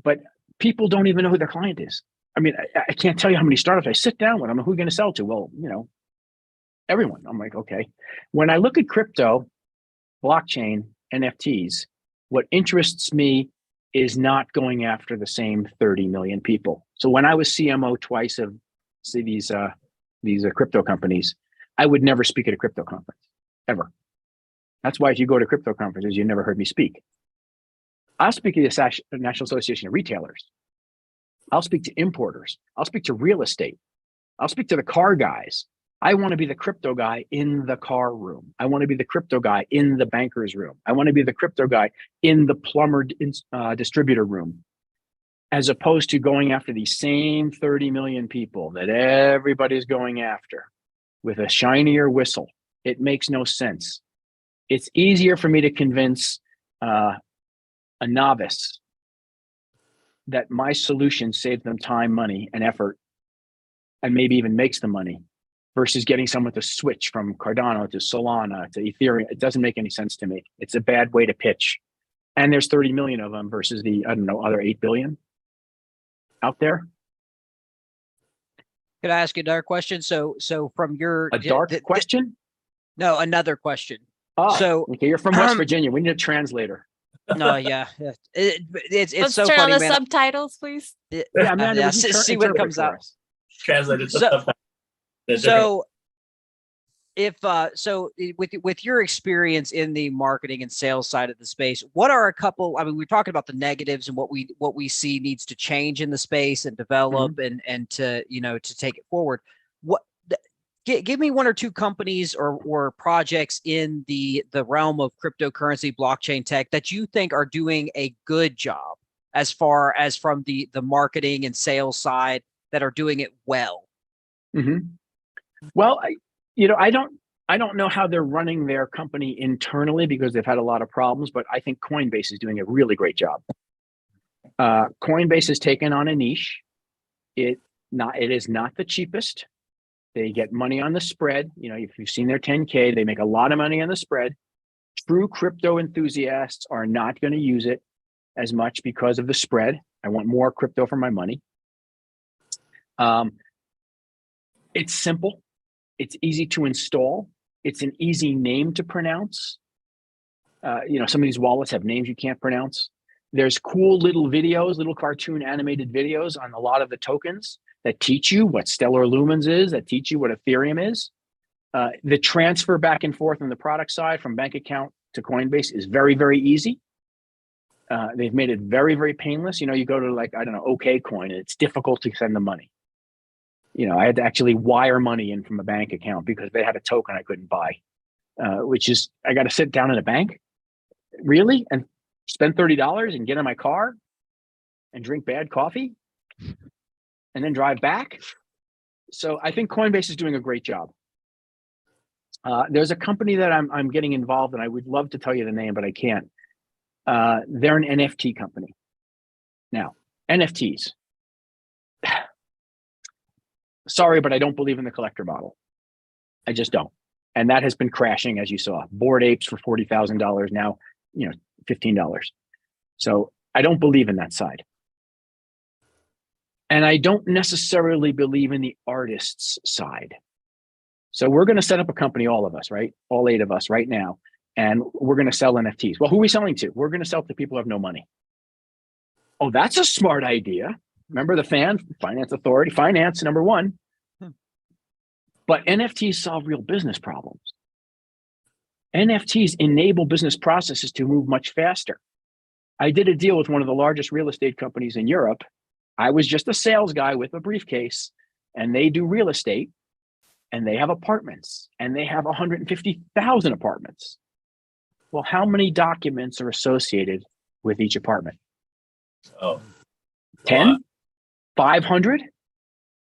But people don't even know who their client is. I mean, I can't tell you how many startups I sit down with. I'm like, who are you going to sell to? Well, you know, everyone. I'm like, okay. When I look at crypto, blockchain, NFTs, what interests me is not going after the same 30 million people. So when I was CMO twice of these crypto companies, I would never speak at a crypto conference, ever. That's why if you go to crypto conferences, you never heard me speak. I'll speak to the National Association of Retailers. I'll speak to importers. I'll speak to real estate. I'll speak to the car guys. I want to be the crypto guy in the car room. I want to be the crypto guy in the banker's room. I want to be the crypto guy in the plumber distributor room, as opposed to going after these same 30 million people that everybody's going after with a shinier whistle. It makes no sense. It's easier for me to convince a novice that my solution saves them time, money, and effort, and maybe even makes them money, versus getting someone to switch from Cardano to Solana to Ethereum. It doesn't make any sense to me. It's a bad way to pitch. And there's 30 million of them versus the, I don't know, other 8 billion out there. Could I ask you another question? So from your A dark question? No, another question. Oh, So okay, you're from West Virginia. We need a translator. no, yeah, it's Let's so turn funny, on the man. subtitles, please. Yeah, Amanda, Yeah, would you see what interpret comes for out. us? Translated to So- subtitles. So if with your experience in the marketing and sales side of the space, what are a couple, I mean, we're talking about the negatives and what we see needs to change in the space and develop and to, you know, to take it forward. Give me 1 or 2 companies or projects in the realm of cryptocurrency, blockchain tech that you think are doing a good job as far as from the marketing and sales side that are doing it well. Well, I don't know how they're running their company internally because they've had a lot of problems, but I think Coinbase is doing a really great job. Coinbase has taken on a niche. It is not the cheapest. They get money on the spread. You know, if you've seen their 10K, they make a lot of money on the spread. True crypto enthusiasts are not going to use it as much because of the spread. I want more crypto for my money. It's simple. It's easy to install. It's an easy name to pronounce. You know, some of these wallets have names you can't pronounce. There's cool little videos, little cartoon animated videos on a lot of the tokens that teach you what Stellar Lumens is, that teach you what Ethereum is. The transfer back and forth on the product side from bank account to Coinbase is very, very easy. They've made it very, very painless. You know, you go to like, I don't know, 𝐂𝐫𝐞𝐞, and it's difficult to send the money. You know, I had to actually wire money in from a bank account because they had a token I couldn't buy, which is, I got to sit down in a bank? Really? And spend $30 and get in my car and drink bad coffee and then drive back. So I think Coinbase is doing a great job. There's a company that I'm getting involved in. I would love to tell you the name, but I can't. They're an NFT company. Now, NFTs. Sorry, but I don't believe in the collector model. I just don't. And that has been crashing, as you saw. Bored apes for $40,000 now, $15. So I don't believe in that side. And I don't necessarily believe in the artist's side. So we're going to set up a company, all of us, right? All 8 of us right now. And we're going to sell NFTs. Well, who are we selling to? We're going to sell to people who have no money. Oh, that's a smart idea. Remember the finance authority, finance, number 1. But NFTs solve real business problems. NFTs enable business processes to move much faster. I did a deal with one of the largest real estate companies in Europe. I was just a sales guy with a briefcase, and they do real estate, and they have apartments, and they have 150,000 apartments. Well, how many documents are associated with each apartment? Oh, 10? 500?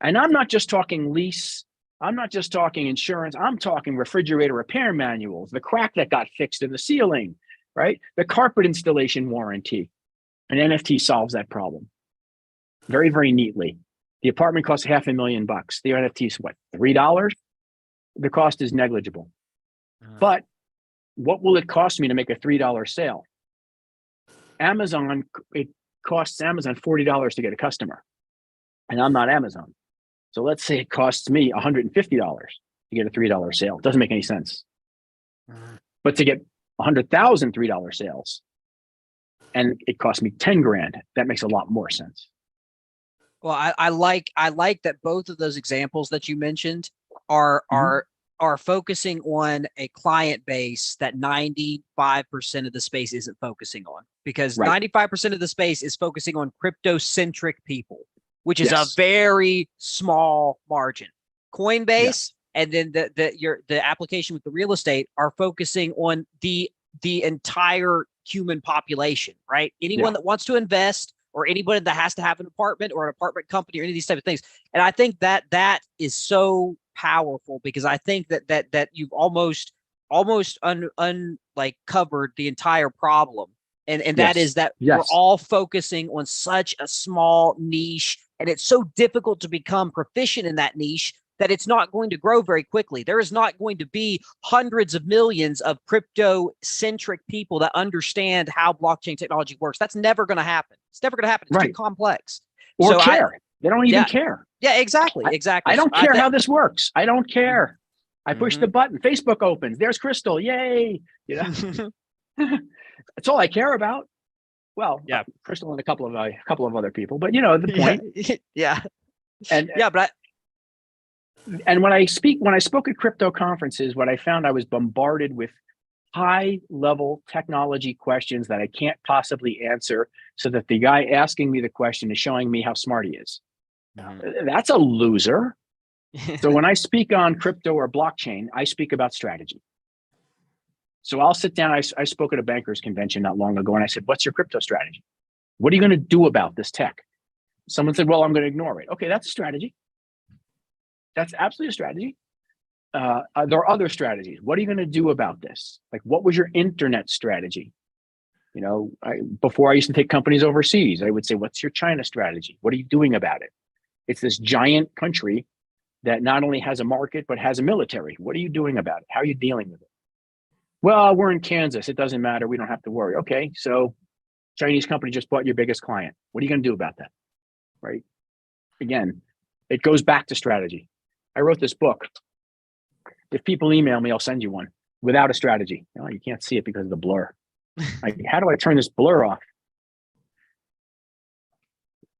And I'm not just talking lease. I'm not just talking insurance. I'm talking refrigerator repair manuals, the crack that got fixed in the ceiling, right? The carpet installation warranty. An NFT solves that problem very, very neatly. The apartment costs $500,000. The NFT is what, $3? The cost is negligible. But what will it cost me to make a $3 sale? Amazon, it costs Amazon $40 to get a customer. And I'm not Amazon. So let's say it costs me $150 to get a $3 sale. It doesn't make any sense. But to get 100,000 $3 sales, and it cost me 10 grand, that makes a lot more sense. Well, I like that both of those examples that you mentioned are focusing on a client base that 95% of the space isn't focusing on, because 95% of the space is focusing on crypto-centric people, which is a very small margin. Coinbase and then the application with the real estate are focusing on the entire human population, right? Anyone that wants to invest, or anybody that has to have an apartment or an apartment company or any of these type of things. And I think that is so powerful, because I think that you've almost covered the entire problem. And that is that we're all focusing on such a small niche, and it's so difficult to become proficient in that niche that it's not going to grow very quickly. There is not going to be hundreds of millions of crypto-centric people that understand how blockchain technology works. That's never going to happen. It's never going to happen. It's too complex. Or so care. They don't even care. Yeah, exactly. I don't care how this works. I don't care. I push the button. Facebook opens. There's Crystal. Yay. That's all I care about. Well, Crystal and a couple of other people, but the point. And when I spoke at crypto conferences, what I found, I was bombarded with high level technology questions that I can't possibly answer, so that the guy asking me the question is showing me how smart he is. That's a loser. So when I speak on crypto or blockchain, I speak about strategy. So I'll sit down. I spoke at a bankers convention not long ago, and I said, "What's your crypto strategy? What are you going to do about this tech?" Someone said, "Well, I'm going to ignore it." Okay, that's a strategy. That's absolutely a strategy. There are other strategies. What are you going to do about this? Like, what was your internet strategy? Before I used to take companies overseas, I would say, "What's your China strategy? What are you doing about it?" It's this giant country that not only has a market, but has a military. What are you doing about it? How are you dealing with it? Well, we're in Kansas. It doesn't matter. We don't have to worry. Okay, so Chinese company just bought your biggest client. What are you going to do about that? Right? Again, it goes back to strategy. I wrote this book. If people email me, I'll send you one without a strategy. You can't see it because of the blur. Like, how do I turn this blur off?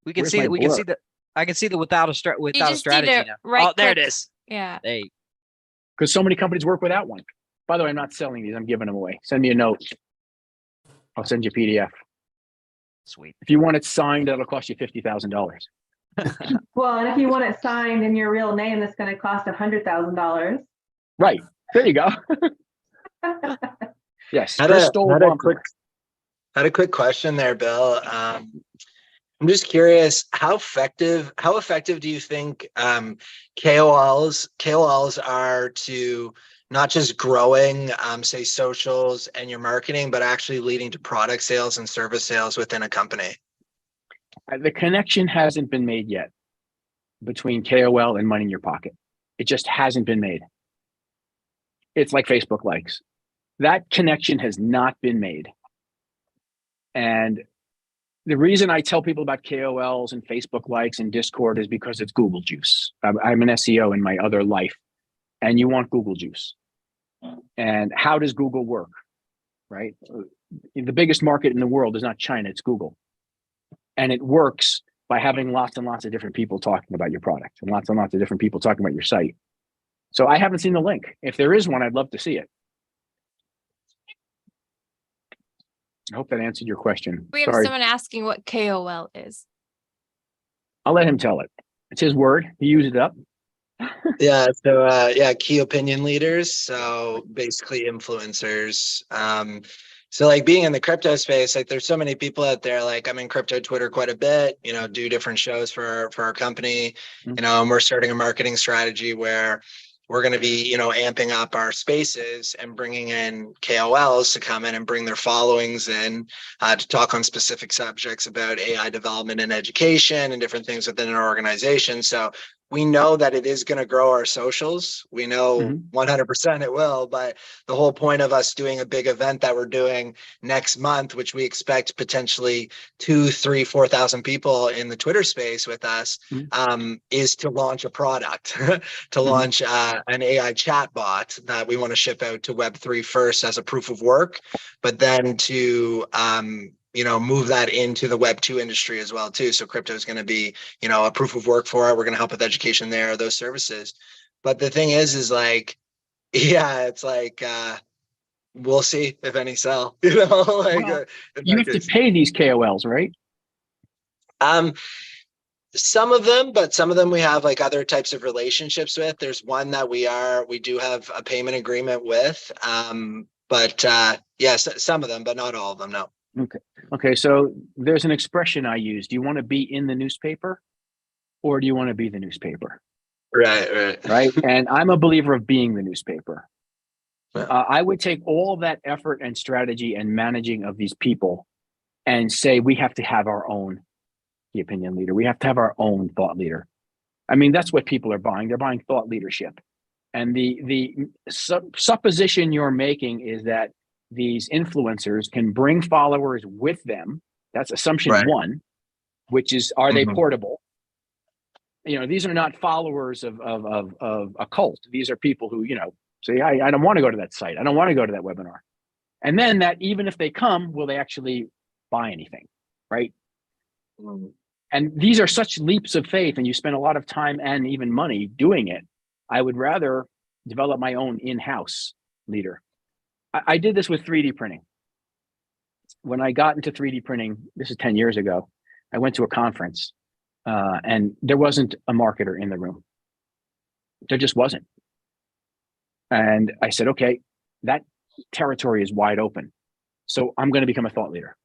We can see that. We can see that. I can see that without a strategy now. Right, there it is. Yeah. Because so many companies work without one. By the way, I'm not selling these. I'm giving them away. Send me a note. I'll send you a PDF. Sweet. If you want it signed, that'll cost you $50,000. Well, and if you want it signed in your real name, that's going to cost $100,000. Right. There you go. Yes. Had had a quick question there, Bill. I'm just curious, how effective do you think KOLs are to not just growing, say, socials and your marketing, but actually leading to product sales and service sales within a company? The connection hasn't been made yet between KOL and money in your pocket. It just hasn't been made. It's like Facebook likes. That connection has not been made. And the reason I tell people about KOLs and Facebook likes and Discord is because it's Google juice. I'm an SEO in my other life, and you want Google juice. And how does Google work, right? The biggest market in the world is not China, it's Google. And it works by having lots and lots of different people talking about your product and lots of different people talking about your site. So I haven't seen the link. If there is one, I'd love to see it. I hope that answered your question. We have Sorry. someone asking what KOL is. I'll let him tell it. It's his word. He used it up. Yeah. So key opinion leaders. So basically influencers. So like being in the crypto space, like there's so many people out there, like I'm in crypto Twitter quite a bit, do different shows for our company, and we're starting a marketing strategy where we're going to be, amping up our spaces and bringing in KOLs to come in and bring their followings in to talk on specific subjects about AI development and education and different things within an organization. So we know that it is going to grow our socials. We know 100% it will, but the whole point of us doing a big event that we're doing next month, which we expect potentially 2,000, 3,000, 4,000 people in the Twitter space with us, is to launch a product, to launch an AI chatbot that we want to ship out to Web3 first as a proof of work, but then to move that into the Web2 industry as well too. So crypto is going to be, a proof of work for it. We're going to help with education there, those services. But the thing is like, it's like, we'll see if any sell, you have to pay these KOLs, right? Some of them, but some of them we have like other types of relationships with. There's one that we do have a payment agreement with. But yes, some of them, but not all of them. No. Okay. So there's an expression I use. Do you want to be in the newspaper or do you want to be the newspaper? Right. And I'm a believer of being the newspaper. Yeah. I would take all that effort and strategy and managing of these people and say, we have to have our own key opinion leader. We have to have our own thought leader. I mean, that's what people are buying. They're buying thought leadership. And the supposition you're making is that these influencers can bring followers with them. That's assumption one, which is, are they portable? These are not followers of a cult. These are people who, say, I don't want to go to that site. I don't want to go to that webinar. And then that even if they come, will they actually buy anything, right? And these are such leaps of faith, and you spend a lot of time and even money doing it. I would rather develop my own in-house leader. I did this with 3D printing. When I got into 3D printing, this is 10 years ago, I went to a conference and there wasn't a marketer in the room. There just wasn't. And I said, okay, that territory is wide open. So I'm going to become a thought leader.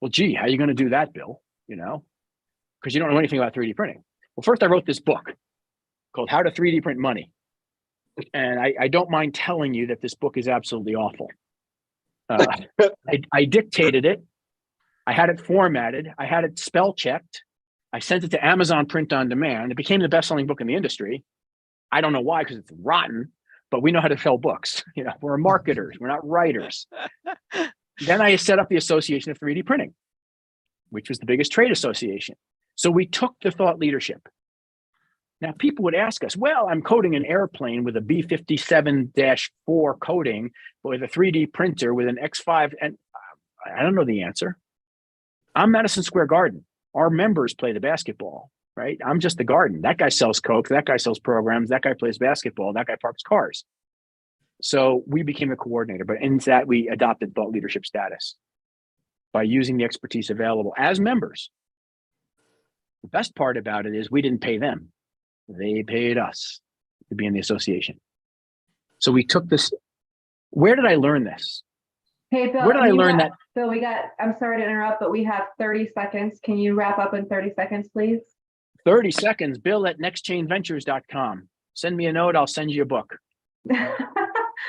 Well, gee, how are you going to do that, Bill? Because you don't know anything about 3D printing. Well, first I wrote this book called How to 3D Print Money. And I don't mind telling you that this book is absolutely awful. I dictated it. I had it formatted. I had it spell checked. I sent it to Amazon Print on Demand. It became the best-selling book in the industry. I don't know why, because it's rotten, but we know how to sell books. We're marketers. We're not writers. Then I set up the Association of 3D Printing, which was the biggest trade association. So we took the thought leadership. Now, people would ask us, well, I'm coding an airplane with a B-57-4 coding, with a 3D printer with an X5, and I don't know the answer. I'm Madison Square Garden. Our members play the basketball, right? I'm just the garden. That guy sells Coke, that guy sells programs, that guy plays basketball, that guy parks cars. So we became a coordinator, but in that we adopted thought leadership status by using the expertise available as members. The best part about it is we didn't pay them. They paid us to be in the association. So we took this. Where did I learn this? Hey, Bill, Where did I learn that? Bill, I'm sorry to interrupt, but we have 30 seconds. Can you wrap up in 30 seconds, please? 30 seconds, bill@nextchainventures.com. Send me a note. I'll send you a book.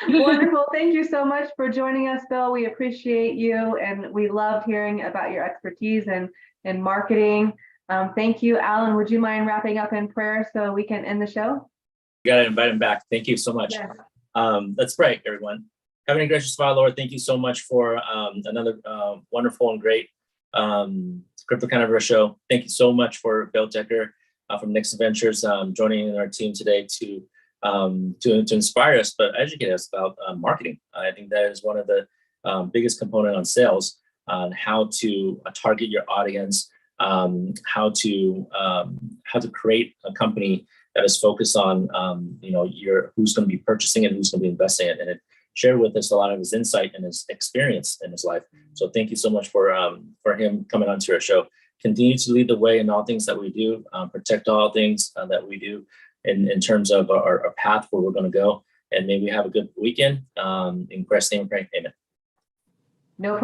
Wonderful. Thank you so much for joining us, Bill. We appreciate you, and we loved hearing about your expertise in marketing. Thank you, Alan. Would you mind wrapping up in prayer so we can end the show? You got to invite him back. Thank you so much. Yes. Let's pray, everyone. Heavenly gracious Father, Lord, thank you so much for another wonderful and great CryptoCannaVerse show. Thank you so much for Bill Decker from Next Ventures joining in our team today to inspire us, but educate us about marketing. I think that is one of the biggest component on sales, on how to target your audience, how to create a company that is focused on who's going to be purchasing and who's going to be investing in it. And it shared with us a lot of his insight and his experience in his life. So thank you so much for him coming onto our show. Continue to lead the way in all things that we do, protect all things that we do in terms of our path where we're going to go. And may we have a good weekend. In Christ's name, we pray. Amen. No problem.